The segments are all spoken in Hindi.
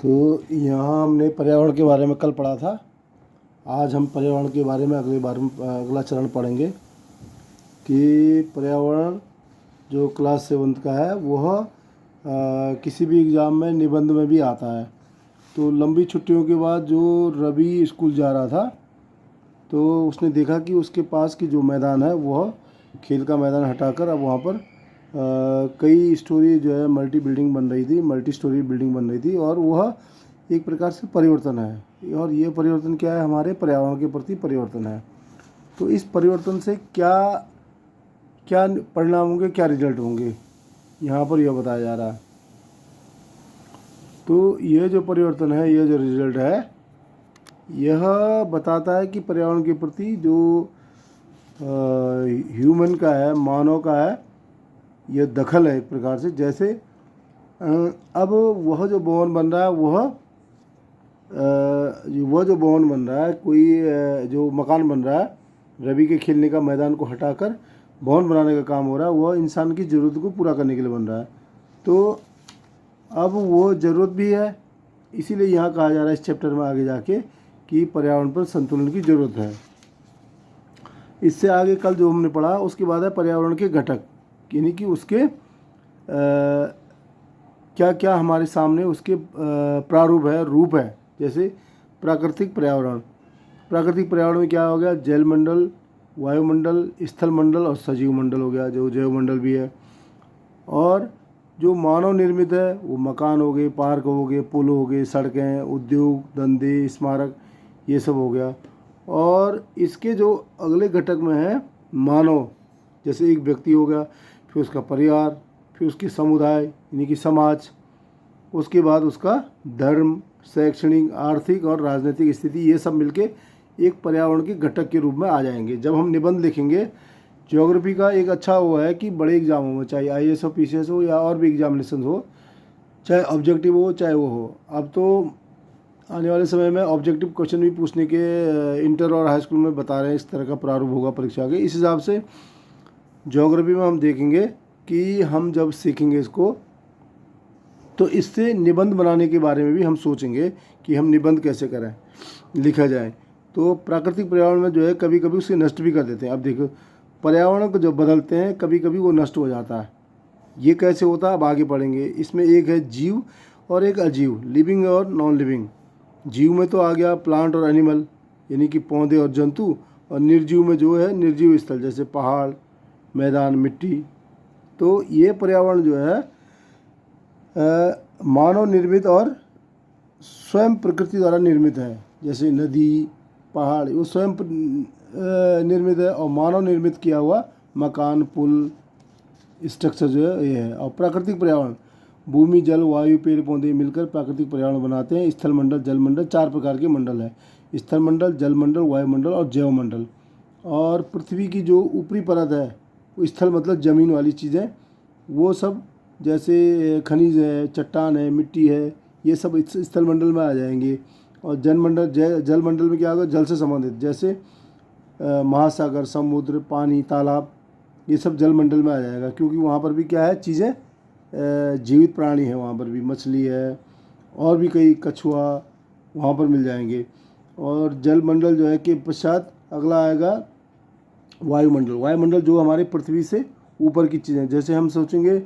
तो यहाँ हमने पर्यावरण के बारे में कल पढ़ा था। आज हम पर्यावरण के बारे में अगला चरण पढ़ेंगे कि पर्यावरण जो क्लास 7 का है वह किसी भी एग्ज़ाम में निबंध में भी आता है। तो लंबी छुट्टियों के बाद जो रवि स्कूल जा रहा था तो उसने देखा कि उसके पास की जो मैदान है वह खेल का मैदान हटाकर अब वहाँ पर कई स्टोरी जो है मल्टी स्टोरी बिल्डिंग बन रही थी और वह एक प्रकार से परिवर्तन है। और ये परिवर्तन क्या है? हमारे पर्यावरण के प्रति परिवर्तन है। तो इस परिवर्तन से क्या क्या परिणाम होंगे, क्या रिजल्ट होंगे, यहाँ पर यह बताया जा रहा है। तो यह जो परिवर्तन है, यह जो रिजल्ट है, यह बताता है कि पर्यावरण के प्रति जो ह्यूमन का है, मानव का है, यह दखल है एक प्रकार से। जैसे अब वह जो भवन बन रहा है वह जो भवन बन रहा है, कोई जो मकान बन रहा है, रवि के खेलने का मैदान को हटाकर भवन बनाने का काम हो रहा है, वह इंसान की ज़रूरत को पूरा करने के लिए बन रहा है। तो अब वो ज़रूरत भी है, इसीलिए यहाँ कहा जा रहा है इस चैप्टर में आगे जाके कि पर्यावरण पर संतुलन की ज़रूरत है। इससे आगे कल जो हमने पढ़ा उसके बाद है पर्यावरण के घटक, यानी कि उसके क्या क्या हमारे सामने उसके प्रारूप है, रूप है। जैसे प्राकृतिक पर्यावरण में क्या हो गया? जलमंडल, वायुमंडल, स्थल मंडल और सजीव मंडल हो गया, जो जैव मंडल भी है। और जो मानव निर्मित है वो मकान हो गए, पार्क हो गए, पुल हो गए, सड़कें, उद्योग धंधे, स्मारक, ये सब हो गया। और इसके जो अगले घटक में है मानव, जैसे एक व्यक्ति हो गया, फिर उसका परिवार, फिर उसके समुदाय यानी कि समाज, उसके बाद उसका धर्म, शैक्षणिक, आर्थिक और राजनीतिक स्थिति, ये सब मिलके एक पर्यावरण के घटक के रूप में आ जाएंगे। जब हम निबंध लिखेंगे, ज्योग्राफी का एक अच्छा वो है कि बड़े एग्जामों में, चाहे IAS हो, PCS हो या और भी एग्जामिनेशन हो, चाहे ऑब्जेक्टिव हो चाहे वो हो, अब तो आने वाले समय में ऑब्जेक्टिव क्वेश्चन भी पूछने के इंटर और हाई स्कूल में बता रहे हैं, इस तरह का प्रारूप होगा परीक्षा के। इस हिसाब से ज्योग्राफी में हम देखेंगे कि हम जब सीखेंगे इसको तो इससे निबंध बनाने के बारे में भी हम सोचेंगे कि हम निबंध कैसे करें, लिखा जाए। तो प्राकृतिक पर्यावरण में जो है कभी कभी उसे नष्ट भी कर देते हैं। अब देखो, पर्यावरण को जब बदलते हैं कभी कभी वो नष्ट हो जाता है। ये कैसे होता है अब आगे पढ़ेंगे। इसमें एक है जीव और एक अजीव, लिविंग और नॉन लिविंग। जीव में तो आ गया प्लांट और एनिमल, यानी कि पौधे और जंतु, और निर्जीव में जो है निर्जीव स्थल, जैसे पहाड़, मैदान, मिट्टी। तो ये पर्यावरण जो है मानव निर्मित और स्वयं प्रकृति द्वारा निर्मित है। जैसे नदी, पहाड़, वो स्वयं निर्मित है, और मानव निर्मित किया हुआ मकान, पुल, स्ट्रक्चर जो है ये है। और प्राकृतिक पर्यावरण, भूमि, जल, वायु, पेड़ पौधे मिलकर प्राकृतिक पर्यावरण बनाते हैं। स्थल मंडल, जल मंडल, 4 प्रकार के मंडल है: स्थल मंडल, जल मंडल, वायुमंडल और जैव मंडल। और पृथ्वी की जो ऊपरी परत है, वो स्थल मतलब ज़मीन वाली चीज़ें, वो सब जैसे खनिज है, चट्टान है, मिट्टी है, ये सब इस स्थल मंडल में आ जाएंगे। और जल मंडल में क्या होगा? जल से संबंधित, जैसे महासागर, समुद्र, पानी, तालाब, ये सब जल मंडल में आ जाएगा, क्योंकि वहाँ पर भी क्या है, चीज़ें जीवित प्राणी है, वहाँ पर भी मछली है और भी कई, कछुआ वहाँ पर मिल जाएंगे। और जल मंडल जो है के पश्चात अगला आएगा वायुमंडल जो हमारे पृथ्वी से ऊपर की चीज़ें। जैसे हम सोचेंगे,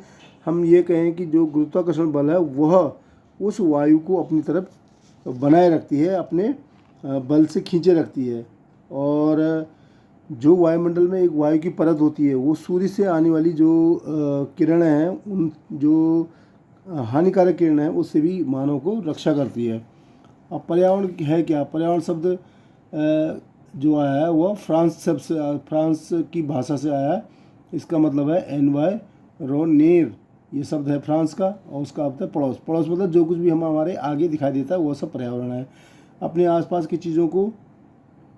हम ये कहें कि जो गुरुत्वाकर्षण बल है वह उस वायु को अपनी तरफ बनाए रखती है, अपने बल से खींचे रखती है। और जो वायुमंडल में एक वायु की परत होती है, वो सूर्य से आने वाली जो किरणें हैं, उन जो हानिकारक किरणें हैं, उससे भी मानव को रक्षा करती है। अब पर्यावरण है क्या? पर्यावरण शब्द जो आया है वह फ्रांस की भाषा से आया है। इसका मतलब है एनवायरोनेर, ये शब्द है फ्रांस का, और उसका अर्थ है पड़ोस। पड़ोस मतलब जो कुछ भी हमारे आगे दिखाई देता है वो सब पर्यावरण है। अपने आसपास की चीज़ों को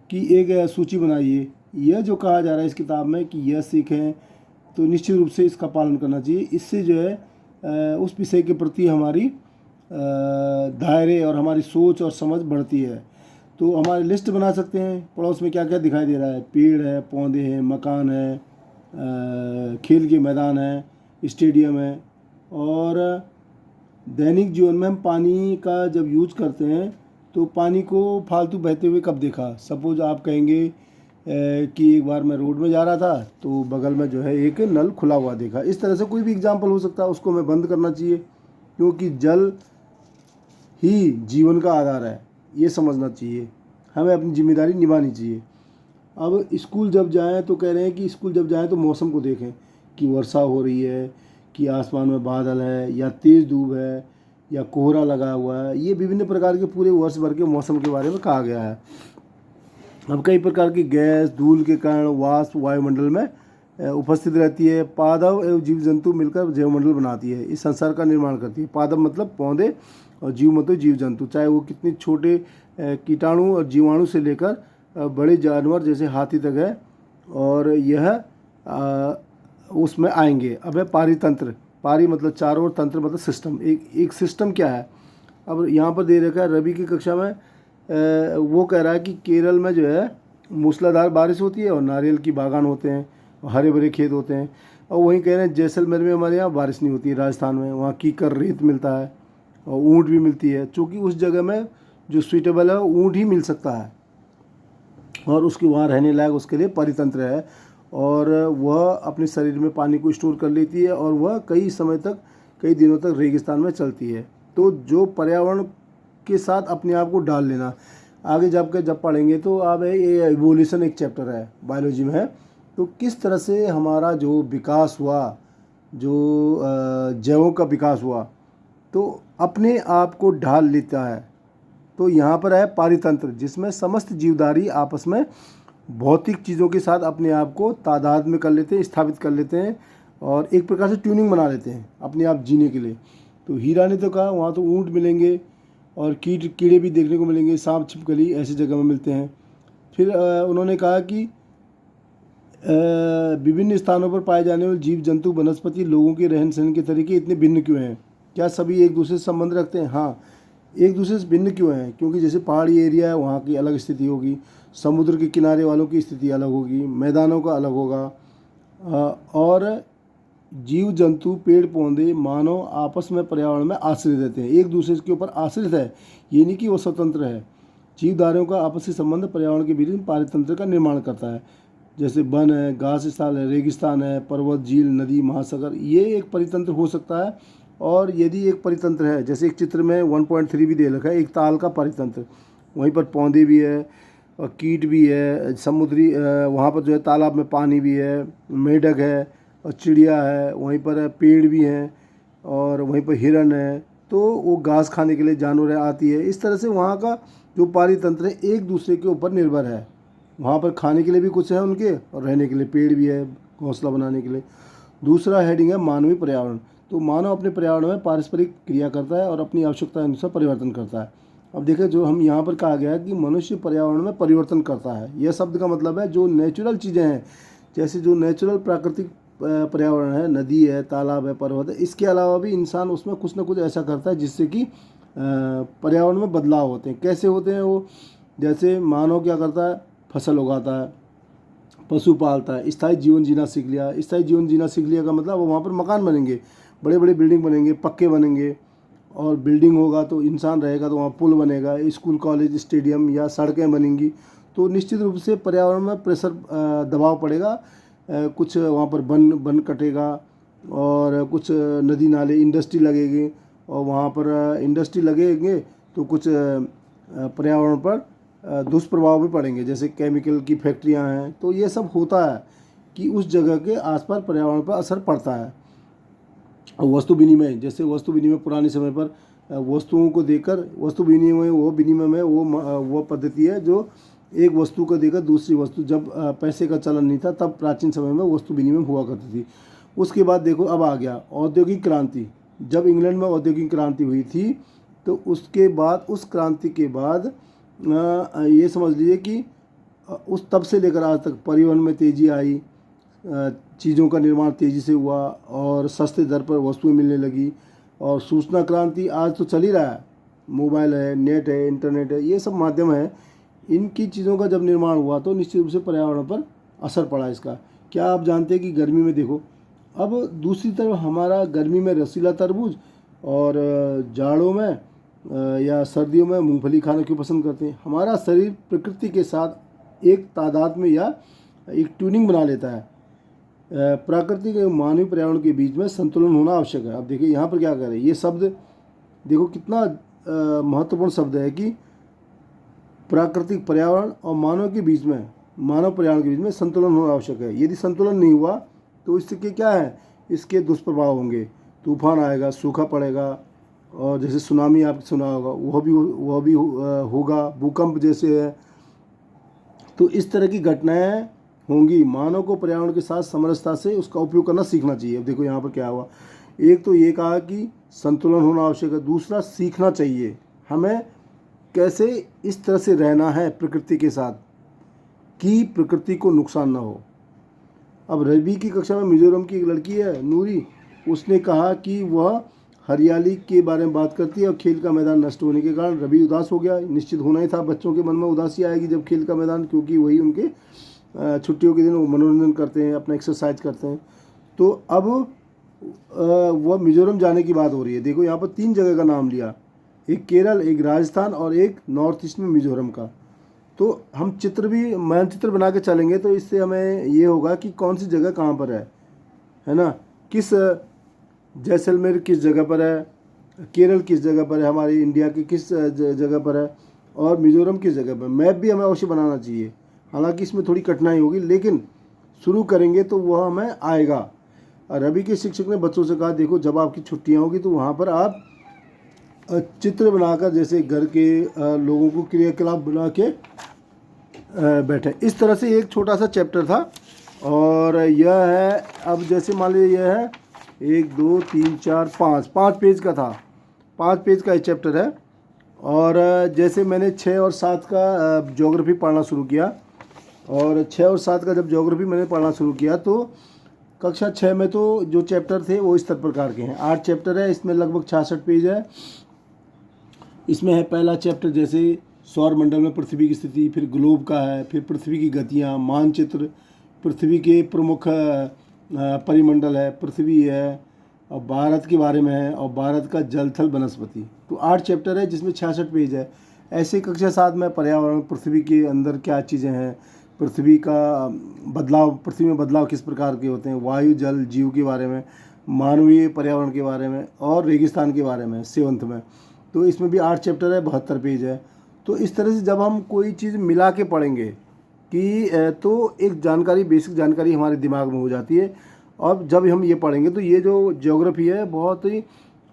की एक सूची बनाइए। यह जो कहा जा रहा है इस किताब में कि यह सीखें, तो निश्चित रूप से इसका पालन करना चाहिए। इससे जो है उस विषय के प्रति हमारी दायरे और हमारी सोच और समझ बढ़ती है। तो हमारी लिस्ट बना सकते हैं, पड़ोस में क्या क्या दिखाई दे रहा है। पेड़ है, पौधे हैं, मकान है, खेल के मैदान है, स्टेडियम है, और दैनिक जीवन में हम पानी का जब यूज करते हैं तो पानी को फालतू बहते हुए कब देखा? सपोज आप कहेंगे कि एक बार मैं रोड में जा रहा था तो बगल में जो है एक नल खुला हुआ देखा। इस तरह से कोई भी एग्जाम्पल हो सकता है, उसको हमें बंद करना चाहिए, क्योंकि जल ही जीवन का आधार है, ये समझना चाहिए। हमें अपनी जिम्मेदारी निभानी चाहिए। अब स्कूल जब जाएं तो कह रहे हैं कि स्कूल जब जाएं तो मौसम को देखें कि वर्षा हो रही है, कि आसमान में बादल है, या तेज़ धूप है, या कोहरा लगा हुआ है। ये विभिन्न प्रकार के पूरे वर्ष भर के मौसम के बारे में कहा गया है। अब कई प्रकार की गैस, धूल के कारण वाष्प वायुमंडल में उपस्थित रहती है। पादप एवं जीव जंतु मिलकर जैवमंडल बनाती है, इस संसार का निर्माण करती है। पादप मतलब पौधे और जीव मतलब जीव जंतु, चाहे वो कितने छोटे कीटाणु और जीवाणु से लेकर बड़े जानवर जैसे हाथी तक है, और यह उसमें आएंगे। अब है पारितंत्र। पारी मतलब चारों ओर, तंत्र मतलब सिस्टम। एक सिस्टम क्या है? अब यहाँ पर दे रखा है रवि की कक्षा में वो कह रहा है कि केरल में जो है मूसलाधार बारिश होती है और नारियल की बागान होते हैं और हरे भरे खेत होते हैं। और वहीं कह रहे हैं जैसलमेर में हमारे यहाँ बारिश नहीं होती है, राजस्थान में वहाँ कीकर रेत मिलता है और ऊँट भी मिलती है, चूँकि उस जगह में जो सूटेबल है ऊँट ही मिल सकता है और उसके वहाँ रहने लायक उसके लिए परितंत्र है, और वह अपने शरीर में पानी को स्टोर कर लेती है और वह कई समय तक, कई दिनों तक रेगिस्तान में चलती है। तो जो पर्यावरण के साथ अपने आप को डाल लेना, आगे जब पढ़ेंगे तो अब ये एवोल्यूशन एक चैप्टर है बायोलॉजी में है, तो किस तरह से हमारा जो विकास हुआ, जो जैवों का विकास हुआ, तो अपने आप को ढाल लेता है। तो यहाँ पर है पारितंत्र, जिसमें समस्त जीवधारी आपस में भौतिक चीज़ों के साथ अपने आप को तादाद में कर लेते हैं, स्थापित कर लेते हैं और एक प्रकार से ट्यूनिंग बना लेते हैं अपने आप जीने के लिए। तो हीरा ने तो कहा वहाँ तो ऊँट मिलेंगे और कीड़े भी देखने को मिलेंगे, सांप छिपकली ऐसी जगह में मिलते हैं। फिर उन्होंने कहा कि विभिन्न स्थानों पर पाए जाने वाले जीव जंतु, वनस्पति, लोगों के रहन सहन के तरीके इतने भिन्न क्यों हैं? क्या सभी एक दूसरे से संबंध रखते हैं? हाँ, एक दूसरे से भिन्न क्यों हैं? क्योंकि जैसे पहाड़ी एरिया है वहाँ की अलग स्थिति होगी, समुद्र के किनारे वालों की स्थिति अलग होगी, मैदानों का अलग होगा, और जीव जंतु, पेड़ पौधे, मानव आपस में पर्यावरण में आश्रित रहते हैं, एक दूसरे के ऊपर आश्रित है, ये नहीं कि वो स्वतंत्र है। जीवधारियों का आपसी संबंध पर्यावरण के बीच पारितंत्र का निर्माण करता है। जैसे वन है, घास स्थल है, रेगिस्तान है, पर्वत, झील, नदी, महासागर, ये एक परितंत्र हो सकता है। और यदि एक परितंत्र है, जैसे एक चित्र में 1.3 भी दे रखा है, एक ताल का परितंत्र, वहीं पर पौधे भी है और कीट भी है, समुद्री वहाँ पर जो है तालाब में पानी भी है, मेढक है और चिड़िया है, वहीं पर पेड़ भी हैं और वहीं पर हिरन है, तो वो घास खाने के लिए जानवर आती है। इस तरह से वहाँ का जो पारितंत्र है एक दूसरे के ऊपर निर्भर है। वहाँ पर खाने के लिए भी कुछ है उनके और रहने के लिए पेड़ भी है, घोंसला बनाने के लिए। दूसरा हेडिंग है मानवीय पर्यावरण। तो मानव अपने पर्यावरण में पारस्परिक क्रिया करता है और अपनी आवश्यकता अनुसार परिवर्तन करता है। अब देखिए जो हम यहाँ पर कहा गया है कि मनुष्य पर्यावरण में परिवर्तन करता है, यह शब्द का मतलब है जो नेचुरल चीज़ें हैं, जैसे जो नेचुरल प्राकृतिक पर्यावरण है, नदी है, तालाब है, पर्वत है, इसके अलावा भी इंसान उसमें कुछ ना कुछ ऐसा करता है जिससे कि पर्यावरण में बदलाव होते हैं। कैसे होते हैं वो? जैसे मानव क्या करता है, फसल उगाता है, पशु पालता है, स्थायी जीवन जीना सीख लिया। स्थायी जीवन जीना सीख लिया का मतलब वहाँ पर मकान बनेंगे, बड़े बड़े बिल्डिंग बनेंगे, पक्के बनेंगे, और बिल्डिंग होगा तो इंसान रहेगा तो वहाँ पुल बनेगा, स्कूल, कॉलेज, स्टेडियम या सड़कें बनेंगी। तो निश्चित रूप से पर्यावरण में प्रेशर, दबाव पड़ेगा, कुछ वहाँ पर वन कटेगा और कुछ नदी नाले, इंडस्ट्री लगेगी, और वहाँ पर इंडस्ट्री लगेंगे तो कुछ पर्यावरण पर दुष्प्रभाव भी पड़ेंगे, जैसे केमिकल की फैक्ट्रियाँ हैं। तो ये सब होता है कि उस जगह के आसपास पर्यावरण पर असर पड़ता है। वस्तु विनिमय, जैसे वस्तु विनिमय पुराने समय पर वस्तुओं को देकर, वस्तु विनिमय वो विनिमय में वो पद्धति है जो एक वस्तु को देकर दूसरी वस्तु, जब पैसे का चलन नहीं था तब प्राचीन समय में वस्तु विनिमय हुआ करती थी। उसके बाद देखो अब आ गया औद्योगिक क्रांति। जब इंग्लैंड में औद्योगिक क्रांति हुई थी तो उसके बाद, उस क्रांति के बाद ये समझ लीजिए कि उस तब से लेकर आज तक परिवहन में तेज़ी आई, चीज़ों का निर्माण तेज़ी से हुआ और सस्ते दर पर वस्तुएं मिलने लगी। और सूचना क्रांति आज तो चल ही रहा है, मोबाइल है, नेट है, इंटरनेट है, ये सब माध्यम है। इनकी चीज़ों का जब निर्माण हुआ तो निश्चित रूप से पर्यावरण पर असर पड़ा इसका। क्या आप जानते हैं कि गर्मी में देखो, अब दूसरी तरफ हमारा गर्मी में रसीला तरबूज और जाड़ों में या सर्दियों में मूंगफली खाना क्यों पसंद करते हैं? हमारा शरीर प्रकृति के साथ एक तादाद में या एक ट्यूनिंग बना लेता है। प्राकृतिक एवं मानवीय पर्यावरण के बीच में संतुलन होना आवश्यक है। अब देखिए यहाँ पर क्या कह रहे हैं, ये शब्द देखो कितना महत्वपूर्ण शब्द है कि प्राकृतिक पर्यावरण और मानव पर्यावरण के बीच में संतुलन होना आवश्यक है। यदि संतुलन नहीं हुआ तो इसके क्या है, इसके दुष्प्रभाव होंगे। तूफान आएगा, सूखा पड़ेगा, और जैसे सुनामी आपने सुना होगा वह भी होगा, भूकंप जैसे है। तो इस तरह की घटनाएं होंगी। मानव को पर्यावरण के साथ समरसता से उसका उपयोग करना सीखना चाहिए। अब देखो यहाँ पर क्या हुआ, एक तो ये कहा कि संतुलन होना आवश्यक है, दूसरा सीखना चाहिए हमें कैसे इस तरह से रहना है प्रकृति के साथ कि प्रकृति को नुकसान ना हो। अब रवि की कक्षा में मिजोरम की एक लड़की है नूरी, उसने कहा कि वह हरियाली के बारे में बात करती है और खेल का मैदान नष्ट होने के कारण रवि उदास हो गया। निश्चित होना ही था, बच्चों के मन में उदासी आएगी जब खेल का मैदान, क्योंकि वही उनके छुट्टियों के दिन वो मनोरंजन करते हैं, अपना एक्सरसाइज करते हैं। तो अब वह मिजोरम जाने की बात हो रही है। देखो यहाँ पर 3 जगह का नाम लिया, एक केरल, एक राजस्थान और एक नॉर्थ ईस्ट में मिजोरम का। तो हम मानचित्र बना के चलेंगे तो इससे हमें ये होगा कि कौन सी जगह कहाँ पर है ना, किस जैसलमेर किस जगह पर है, केरल किस जगह पर है, हमारी इंडिया की किस जगह पर है, और मिजोरम किस जगह पर। मैप भी हमें अवश्य बनाना चाहिए, हालांकि इसमें थोड़ी कठिनाई होगी, लेकिन शुरू करेंगे तो वह हमें आएगा। और रवि के शिक्षक ने बच्चों से कहा, देखो जब आपकी छुट्टियां होगी तो वहाँ पर आप चित्र बनाकर जैसे घर के लोगों को क्रियाकलाप बना के बैठे। इस तरह से एक छोटा सा चैप्टर था। और यह है, अब जैसे मान लीजिए यह है 1 2 3 4 5 पेज का था, 5 पेज का एक चैप्टर है। और जैसे मैंने 6 और 7 का ज्योग्राफी पढ़ना शुरू किया, और 6 और 7 का जब ज्योग्राफी मैंने पढ़ना शुरू किया तो कक्षा 6 में तो जो चैप्टर थे वो इस प्रकार के हैं। 8 चैप्टर है, इसमें लगभग 66 पेज है। इसमें है पहला चैप्टर जैसे सौर मंडल में पृथ्वी की स्थिति, फिर ग्लोब का है, फिर पृथ्वी की गतियाँ, मानचित्र, पृथ्वी के प्रमुख परिमंडल है, पृथ्वी है, और भारत के बारे में है, और भारत का जल थल वनस्पति। तो 8 चैप्टर है जिसमें 66 पेज है। ऐसे कक्षा 7 में पर्यावरण, पृथ्वी के अंदर क्या चीज़ें हैं, पृथ्वी का बदलाव, पृथ्वी में बदलाव किस प्रकार के होते हैं, वायु जल जीव के बारे में, मानवीय पर्यावरण के बारे में, और रेगिस्तान के बारे में 7th में। तो इसमें भी 8 चैप्टर है, 72 पेज है। तो इस तरह से जब हम कोई चीज़ मिला के पढ़ेंगे कि तो एक जानकारी, बेसिक जानकारी हमारे दिमाग में हो जाती है। और जब हम ये पढ़ेंगे तो ये जो ज्योग्राफी है बहुत ही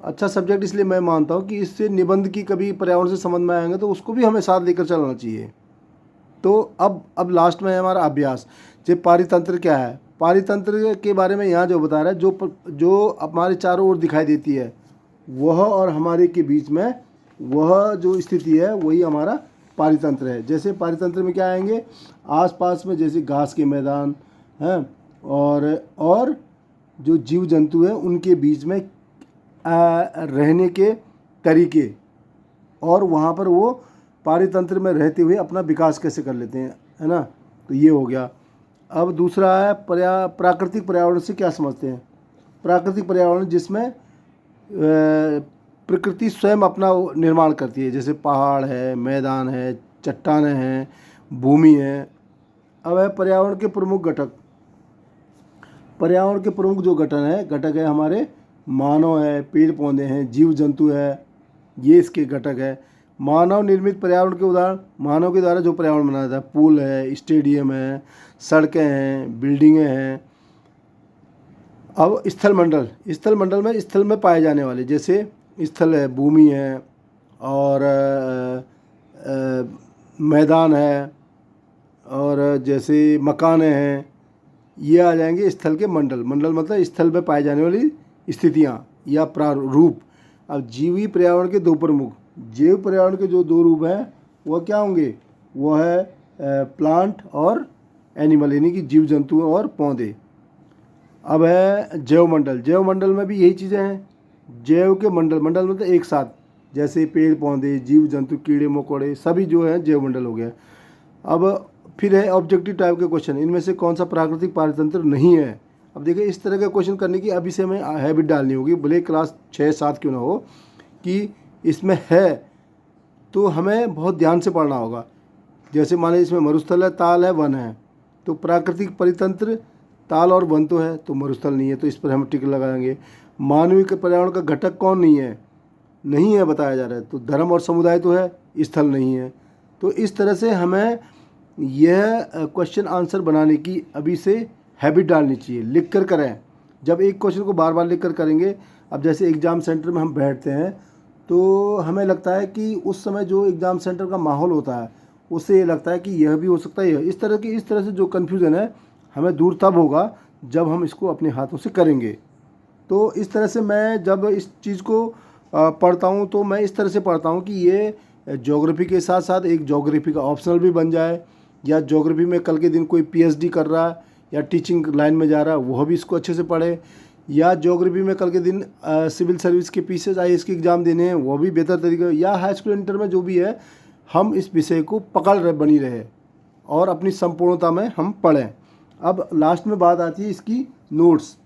अच्छा सब्जेक्ट, इसलिए मैं मानता हूँ कि इससे निबंध की कभी पर्यावरण से संबंध में आएंगे तो उसको भी हमें साथ लेकर चलना चाहिए। तो अब लास्ट में है हमारा अभ्यास। जो पारितंत्र क्या है, पारितंत्र के बारे में यहाँ जो बता रहा है, जो हमारे चारों ओर दिखाई देती है वह और हमारे के बीच में वह जो स्थिति है वही हमारा पारितंत्र है। जैसे पारितंत्र में क्या आएंगे, आसपास में जैसे घास के मैदान हैं, और जो जीव जंतु हैं उनके बीच में रहने के तरीके, और वहाँ पर वो पारितंत्र में रहते हुए अपना विकास कैसे कर लेते हैं, है ना। तो ये हो गया। अब दूसरा है प्राकृतिक पर्यावरण से क्या समझते हैं। प्राकृतिक पर्यावरण जिसमें प्रकृति स्वयं अपना निर्माण करती है, जैसे पहाड़ है, मैदान है, चट्टानें हैं, भूमि है। अब है पर्यावरण के प्रमुख घटक। पर्यावरण के प्रमुख जो घटक है हमारे मानव है, पेड़ पौधे हैं, जीव जंतु है, ये इसके घटक है। मानव निर्मित पर्यावरण के उदाहरण, मानव के द्वारा जो पर्यावरण बनाया था, पुल है, स्टेडियम है, सड़कें हैं, बिल्डिंगें हैं। अब स्थल मंडल में स्थल में पाए जाने वाले, जैसे स्थल है, भूमि है, और मैदान है, और जैसे मकाने हैं, ये आ जाएंगे स्थल के मंडल मतलब स्थल में पाए जाने वाली स्थितियाँ या प्रारूप। अब जीवी पर्यावरण के 2 प्रमुख, जैव पर्यावरण के जो 2 रूप हैं वह क्या होंगे, वह है प्लांट और एनिमल, यानी कि जीव जंतु और पौधे। अब है जैव मंडल में भी यही चीज़ें हैं। जैव के मंडल मतलब एक साथ, जैसे पेड़ पौधे, जीव जंतु, कीड़े मकोड़े, सभी जो है जैव मंडल हो गया। अब फिर है ऑब्जेक्टिव टाइप के क्वेश्चन, इनमें से कौन सा प्राकृतिक पारितंत्र नहीं है। अब देखिए इस तरह का क्वेश्चन करने की अभी से हमें हैबिट डालनी होगी, भले क्लास 6-7 क्यों ना हो, कि इसमें है तो हमें बहुत ध्यान से पढ़ना होगा। जैसे मान लीजिए इसमें मरुस्थल है, ताल है, वन है, तो प्राकृतिक परितंत्र ताल और वन तो है, तो मरुस्थल नहीं है, तो इस पर हम टिक लगाएंगे। मानवीय पर्यावरण का घटक कौन नहीं है बताया जा रहा है, तो धर्म और समुदाय तो है, स्थल नहीं है। तो इस तरह से हमें यह क्वेश्चन आंसर बनाने की अभी से हैबिट डालनी चाहिए, लिख कर करें। जब एक क्वेश्चन को बार बार लिख कर करेंगे, अब जैसे एग्ज़ाम सेंटर में हम बैठते हैं तो हमें लगता है कि उस समय जो एग्ज़ाम सेंटर का माहौल होता है उससे ये लगता है कि यह भी हो सकता है, इस तरह से जो कन्फ्यूज़न है हमें दूर तब होगा जब हम इसको अपने हाथों से करेंगे। तो इस तरह से मैं जब इस चीज़ को पढ़ता हूँ तो मैं इस तरह से पढ़ता हूँ कि ये ज्योग्राफी के साथ साथ एक ज्योग्राफी का ऑप्शनल भी बन जाए, या ज्योग्राफी में कल के दिन कोई पीएचडी कर रहा है या टीचिंग लाइन में जा रहा है वह भी इसको अच्छे से पढ़े, या ज्योग्राफी में कल के दिन सिविल सर्विस के पीसीएस आईएएस के एग्ज़ाम देने हैं वो भी बेहतर तरीके, या हाई स्कूल इंटर में जो भी है हम इस विषय को पकड़ रहे बनी रहे और अपनी संपूर्णता में हम पढ़ें। अब लास्ट में बात आती है इसकी नोट्स।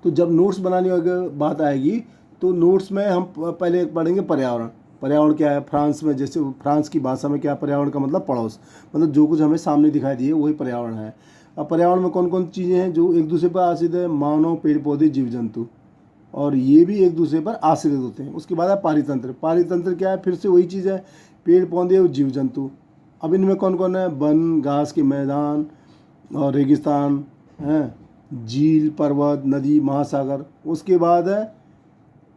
तो जब नोट्स बनाने की बात आएगी तो नोट्स में हम पहले पढ़ेंगे पर्यावरण। पर्यावरण क्या है, फ्रांस में जैसे फ्रांस की भाषा में क्या पर्यावरण का मतलब पड़ोस, मतलब जो कुछ हमें सामने दिखाई दिए वही पर्यावरण है। अब पर्यावरण में कौन कौन चीज़ें हैं जो एक दूसरे पर आश्रित है, मानव, पेड़ पौधे, जीव जंतु, और ये भी एक दूसरे पर आश्रित होते हैं। उसके बाद है पारितंत्र। पारितंत्र क्या है, फिर से वही चीज़ है, पेड़ पौधे और जीव जंतु। अब इनमें कौन कौन है, वन, घास के मैदान और रेगिस्तान हैं, झील, पर्वत, नदी, महासागर। उसके बाद है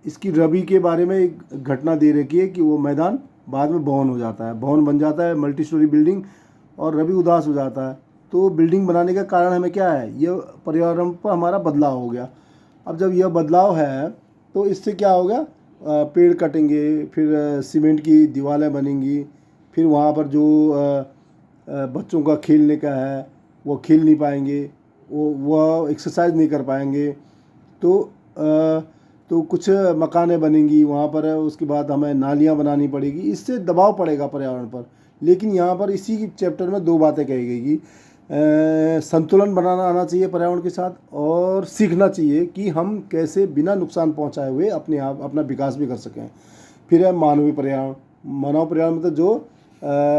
इसकी रवि के बारे में एक घटना दे रखी है कि वो मैदान बाद में भवन हो जाता है, भवन बन जाता है, मल्टी स्टोरी बिल्डिंग, और रवि उदास हो जाता है। तो बिल्डिंग बनाने का कारण हमें क्या है, ये पर्यावरण पर हमारा बदलाव हो गया। अब जब यह बदलाव है तो इससे क्या होगा, पेड़ कटेंगे, फिर सीमेंट की दीवारें बनेंगी, फिर वहाँ पर जो बच्चों का खेलने का है वो खेल नहीं पाएंगे, वो एक्सरसाइज नहीं कर पाएंगे। तो कुछ मकानें बनेंगी वहाँ पर, उसके बाद हमें नालियाँ बनानी पड़ेगी, इससे दबाव पड़ेगा पर्यावरण पर। लेकिन यहाँ पर इसी चैप्टर में दो बातें कही गई कि संतुलन बनाना आना चाहिए पर्यावरण के साथ, और सीखना चाहिए कि हम कैसे बिना नुकसान पहुँचाए हुए अपना विकास भी कर सकें। फिर है मानवीय पर्यावरण। मानव पर्यावरण मतलब जो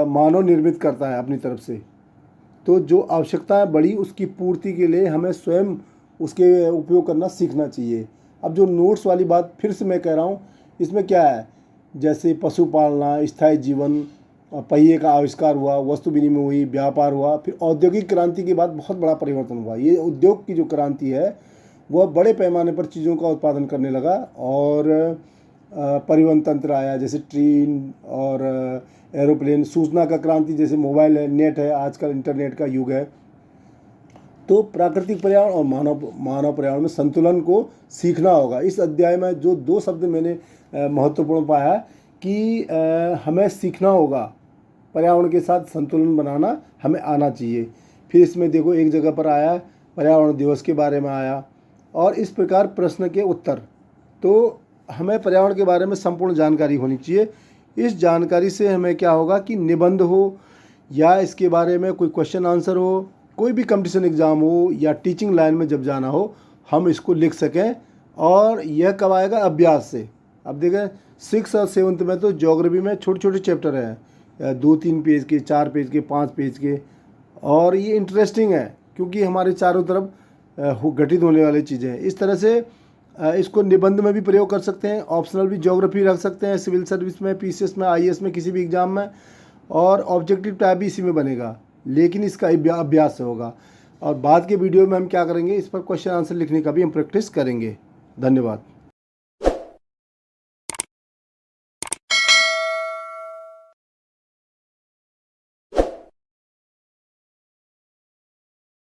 मानव निर्मित करता है अपनी तरफ से, तो जो आवश्यकताएं बड़ी उसकी पूर्ति के लिए हमें स्वयं उसके उपयोग करना सीखना चाहिए। अब जो नोट्स वाली बात फिर से मैं कह रहा हूँ, इसमें क्या है, जैसे पशु पालना, स्थायी जीवन, पहिए का आविष्कार हुआ, वस्तु विनिमय हुई, व्यापार हुआ, फिर औद्योगिक क्रांति के बाद बहुत बड़ा परिवर्तन हुआ। ये उद्योग की जो क्रांति है वह बड़े पैमाने पर चीज़ों का उत्पादन करने लगा, और परिवहन तंत्र आया जैसे ट्रेन और एरोप्लेन, सूचना का क्रांति जैसे मोबाइल है, नेट है, आजकल इंटरनेट का युग है। तो प्राकृतिक पर्यावरण और मानव पर्यावरण में संतुलन को सीखना होगा। इस अध्याय में जो दो शब्द मैंने महत्वपूर्ण पाया कि हमें सीखना होगा, पर्यावरण के साथ संतुलन बनाना हमें आना चाहिए। फिर इसमें देखो एक जगह पर आया पर्यावरण दिवस के बारे में आया, और इस प्रकार प्रश्न के उत्तर। तो हमें पर्यावरण के बारे में संपूर्ण जानकारी होनी चाहिए। इस जानकारी से हमें क्या होगा कि निबंध हो या इसके बारे में कोई क्वेश्चन आंसर हो, कोई भी कंपटीशन एग्ज़ाम हो या टीचिंग लाइन में जब जाना हो, हम इसको लिख सकें। और यह कब आएगा, अभ्यास से। अब देखें 6 और 7 में तो ज्योग्राफी में छोटे छोटे चैप्टर हैं, 2-3 पेज के, 4 पेज के, 5 पेज के, और ये इंटरेस्टिंग है क्योंकि हमारे चारों तरफ घटित होने वाली चीज़ें हैं। इस तरह से इसको निबंध में भी प्रयोग कर सकते हैं, ऑप्शनल भी ज्योग्राफी रख सकते हैं, सिविल सर्विस में, पीसीएस में, आईएएस में, किसी भी एग्ज़ाम में, और ऑब्जेक्टिव टाइप भी इसी में बनेगा, लेकिन इसका अभ्यास से होगा। और बाद के वीडियो में हम क्या करेंगे, इस पर क्वेश्चन आंसर लिखने का भी हम प्रैक्टिस करेंगे। धन्यवाद।